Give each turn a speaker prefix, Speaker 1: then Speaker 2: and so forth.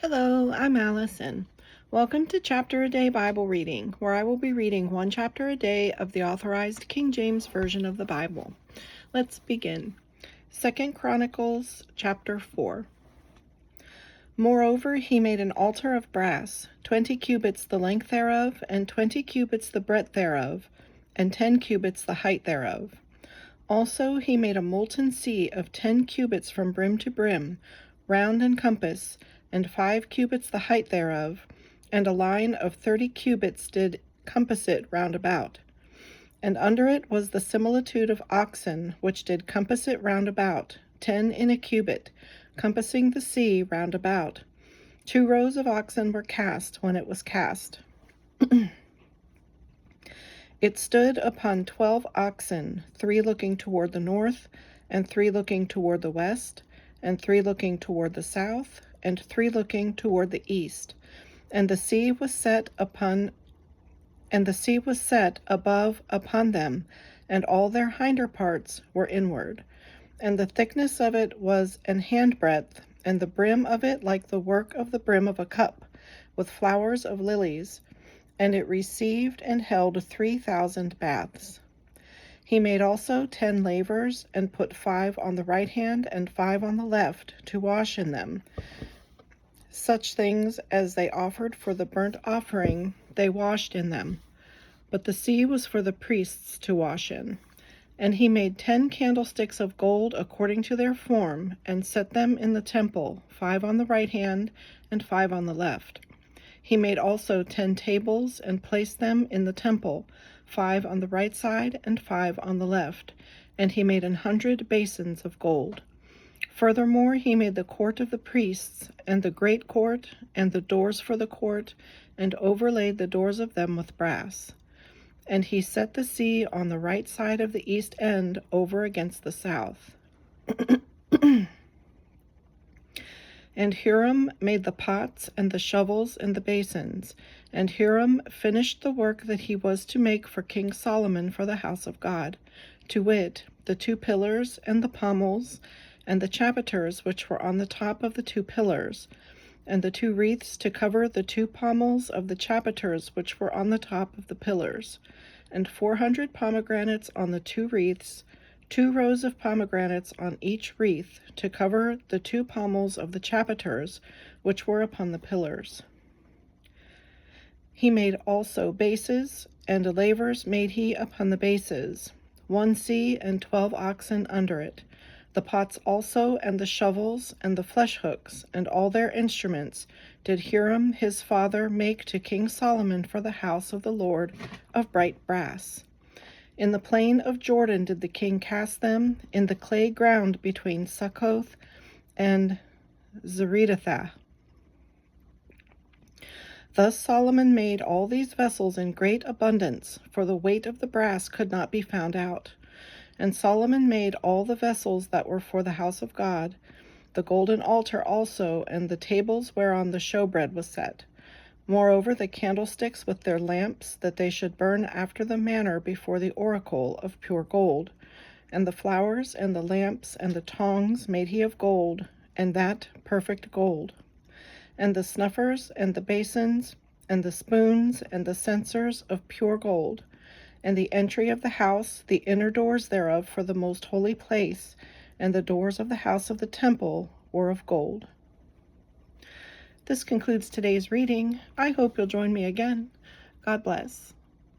Speaker 1: Hello, I'm Allison. Welcome to Chapter a Day Bible Reading, where I will be reading one chapter a day of the Authorized King James Version of the Bible. Let's begin. 2 Chronicles Chapter 4. Moreover, he made an altar of brass, 20 cubits the length thereof, and 20 cubits the breadth thereof, and 10 cubits the height thereof. Also he made a molten sea of 10 cubits from brim to brim, round in compass, and 5 cubits the height thereof, and a line of 30 cubits did compass it round about. And under it was the similitude of oxen, which did compass it round about, 10 in a cubit, compassing the sea round about. 2 rows of oxen were cast when it was cast. It stood upon 12 oxen, 3 looking toward the north, and 3 looking toward the west, and 3 looking toward the south, and 3 looking toward the east. And the sea was set above upon them, and all their hinder parts were inward. And the thickness of it was an handbreadth, and the brim of it like the work of the brim of a cup, with flowers of lilies. And it received and held 3,000 baths. He made also 10 lavers, and put 5 on the right hand and 5 on the left, to wash in them. Such things as they offered for the burnt offering, they washed in them. But the sea was for the priests to wash in. And he made 10 candlesticks of gold according to their form, and set them in the temple, 5 on the right hand and 5 on the left. He made also 10 tables, and placed them in the temple, 5 on the right side and 5 on the left. And he made 100 basins of gold. Furthermore, he made the court of the priests, and the great court, and the doors for the court, and overlaid the doors of them with brass. And he set the sea on the right side of the east end, over against the south. And Huram made the pots and the shovels and the basins. And Huram finished the work that he was to make for King Solomon for the house of God, to wit, the 2 pillars and the pommels, and the chapiters which were on the top of the 2 pillars, and the 2 wreaths to cover the 2 pommels of the chapiters which were on the top of the pillars, and 400 pomegranates on the 2 wreaths, 2 rows of pomegranates on each wreath, to cover the 2 pommels of the chapiters which were upon the pillars. He made also bases, and lavers made he upon the bases, 1 sea and 12 oxen under it. The pots also, and the shovels, and the flesh hooks, and all their instruments, did Huram his father make to King Solomon for the house of the Lord of bright brass. In the plain of Jordan did the king cast them, in the clay ground between Succoth and Zeredathah. Thus Solomon made all these vessels in great abundance, for the weight of the brass could not be found out. And Solomon made all the vessels that were for the house of God, the golden altar also, and the tables whereon the showbread was set. Moreover, the candlesticks with their lamps, that they should burn after the manner before the oracle of pure gold. And the flowers, and the lamps, and the tongs made he of gold, and that perfect gold. And the snuffers, and the basins, and the spoons, and the censers of pure gold. And the entry of the house, the inner doors thereof for the most holy place, and the doors of the house of the temple were of gold. This concludes today's reading. I hope you'll join me again. God bless.